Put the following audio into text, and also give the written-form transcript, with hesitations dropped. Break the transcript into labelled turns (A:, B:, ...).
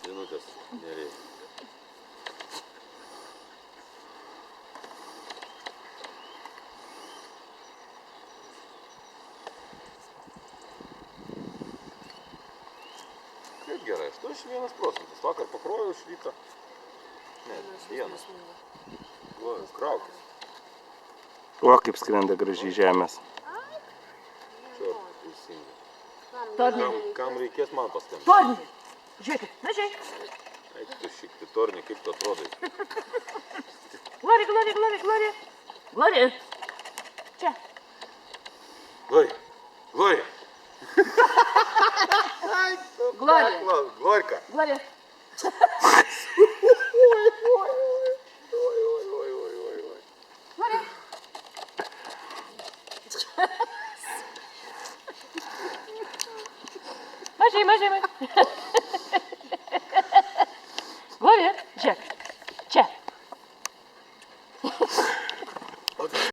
A: žinutės nereikia. Kaip gerai, 81 procentas. Vakar pakrovau iš ryto. Ne, vienas. Kraukis.
B: O, kaip skrenda gražiai žemės.
A: Čia teisingai.
C: Tornį.
A: Kam reikės man paskambinti?
C: Tornį. Žiūrėkit, na žiūrėk.
A: Eik tu šikti tornį, kaip tu atrodai.
C: Glori, glori, glori, glori. Glori. Čia.
A: Glori, Glori.
C: Glori.
A: Glorika.
C: Glori. Glori. Mažai, mažai, mažai. Glori, žiūrėk. Čia.